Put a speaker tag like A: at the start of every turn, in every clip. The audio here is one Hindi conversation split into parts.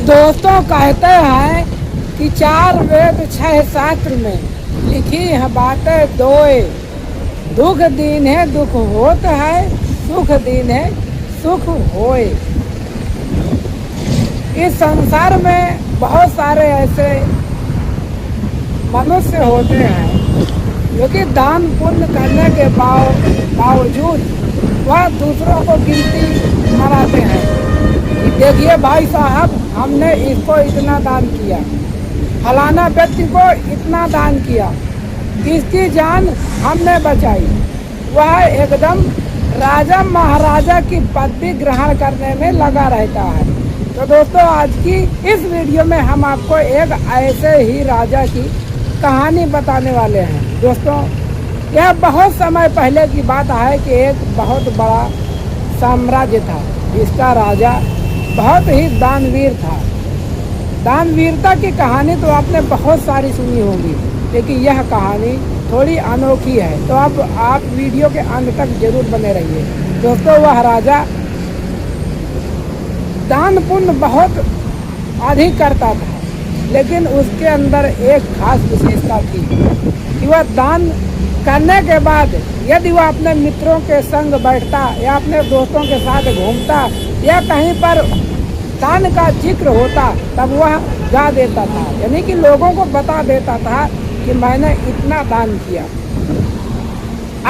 A: दोस्तों कहते हैं कि 4 वेद 6 शास्त्र में लिखी है बातें दोए। दुख दीन है दुख होत है, सुख दीन है सुख होए। इस संसार में बहुत सारे ऐसे मनुष्य होते हैं जो कि दान पुण्य करने के बावजूद वह दूसरों को गिनती मनाते हैं। देखिए भाई साहब, हमने इसको इतना दान किया, फलाना व्यक्ति को इतना दान किया, इसकी जान हमने बचाई। वह एकदम राजा महाराजा की पदवी ग्रहण करने में लगा रहता है। तो दोस्तों, आज की इस वीडियो में हम आपको एक ऐसे ही राजा की कहानी बताने वाले हैं। दोस्तों, यह बहुत समय पहले की बात है कि एक बहुत बड़ा साम्राज्य था, जिसका राजा बहुत ही दानवीर था। दानवीरता की कहानी तो आपने बहुत सारी सुनी होगी, लेकिन यह कहानी थोड़ी अनोखी है। तो अब आप वीडियो के अंत तक जरूर बने रहिए। दोस्तों, वह राजा दान पुण्य बहुत अधिक करता था, लेकिन उसके अंदर एक खास विशेषता थी कि वह दान करने के बाद यदि वह अपने मित्रों के संग बैठता या अपने दोस्तों के साथ घूमता या कहीं पर दान का जिक्र होता, तब वह गा देता था, यानी कि लोगों को बता देता था कि मैंने इतना दान किया।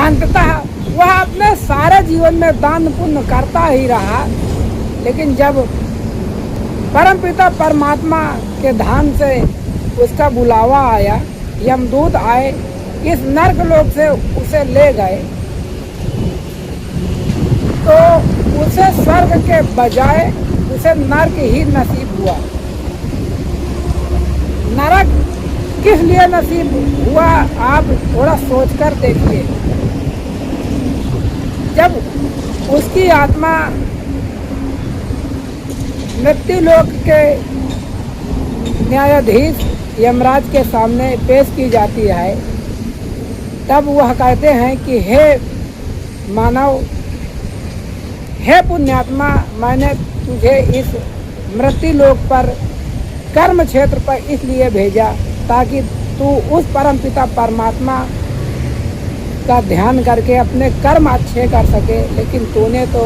A: अंततः वह अपने सारे जीवन में दान पुण्य करता ही रहा, लेकिन जब परमपिता परमात्मा के धाम से उसका बुलावा आया, यमदूत आए, इस नर्क लोक से उसे ले गए, तो उसे स्वर्ग के बजाय उसे नरक ही नसीब हुआ। नरक किस लिए नसीब हुआ, आप थोड़ा सोचकर देखिए। जब उसकी आत्मा मृत्यु लोक के न्यायाधीश यमराज के सामने पेश की जाती है, तब वह कहते हैं कि हे मानव, हे पुण्यात्मा, मैंने तुझे इस मृत्यु लोक पर कर्म क्षेत्र पर इसलिए भेजा ताकि तू उस परमपिता परमात्मा का ध्यान करके अपने कर्म अच्छे कर सके। लेकिन तूने तो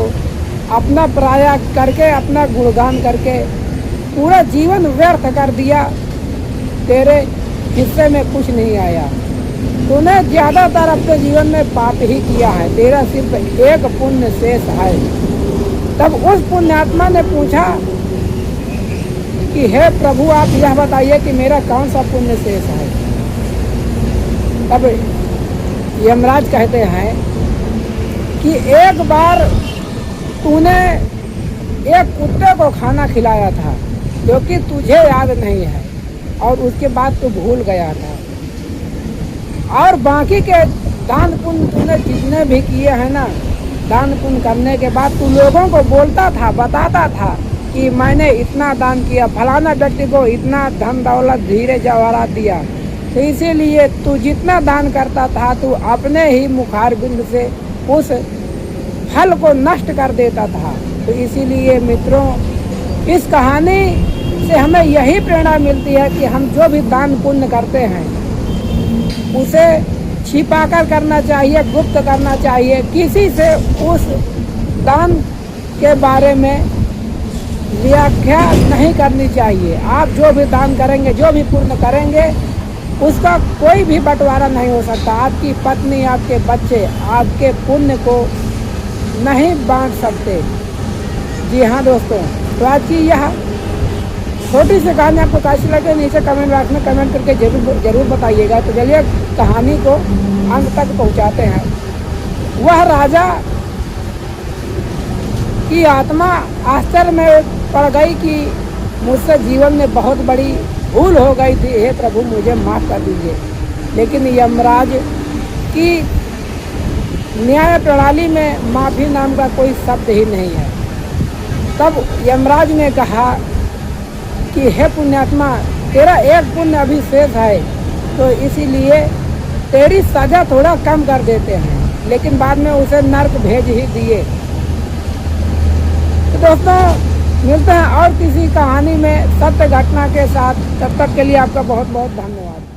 A: अपना पराया करके, अपना गुणगान करके पूरा जीवन व्यर्थ कर दिया। तेरे हिस्से में कुछ नहीं आया। तूने ज़्यादातर अपने जीवन में पाप ही किया है, तेरा सिर्फ एक पुण्य शेष है। तब उस पुण्यात्मा ने पूछा कि हे प्रभु, आप यह बताइए कि मेरा कौन सा पुण्य शेष है। तब यमराज कहते हैं कि एक बार तूने एक कुत्ते को खाना खिलाया था जो कि तुझे याद नहीं है, और उसके बाद तू भूल गया था, और बाकी के दान पुण्य तूने जितने भी किए हैं ना, दान पुण्य करने के बाद तू लोगों को बोलता था, बताता था कि मैंने इतना दान किया, फलाना व्यक्ति को इतना धन दौलत धीरे जवाहरात दिया। तो इसीलिए तू जितना दान करता था, तू अपने ही मुखार बिंद से उस फल को नष्ट कर देता था। तो इसीलिए मित्रों, इस कहानी से हमें यही प्रेरणा मिलती है कि हम जो भी दान पुण्य करते हैं उसे छिपाकर करना चाहिए, गुप्त करना चाहिए। किसी से उस दान के बारे में व्याख्या नहीं करनी चाहिए। आप जो भी दान करेंगे, जो भी पुण्य करेंगे, उसका कोई भी बंटवारा नहीं हो सकता। आपकी पत्नी, आपके बच्चे आपके पुण्य को नहीं बांट सकते। जी हाँ दोस्तों, तो आज की यह छोटी सी कहानी आपको कैसी लगे, नीचे कमेंट बॉक्स में कमेंट करके जरूर बताइएगा। तो चलिए कहानी को अंत तक पहुंचाते हैं। वह राजा की आत्मा आश्चर्य में पड़ गई कि मुझसे जीवन में बहुत बड़ी भूल हो गई थी, हे प्रभु मुझे माफ़ कर दीजिए। लेकिन यमराज की न्याय प्रणाली में माफ़ी नाम का कोई शब्द ही नहीं है। तब यमराज ने कहा कि हे पुण्यात्मा, तेरा एक पुण्य अभी शेष है, तो इसीलिए तेरी सजा थोड़ा कम कर देते हैं, लेकिन बाद में उसे नर्क भेज ही दिए। तो दोस्तों, मिलते हैं और किसी कहानी में सत्य घटना के साथ। तब तक के लिए आपका बहुत बहुत धन्यवाद।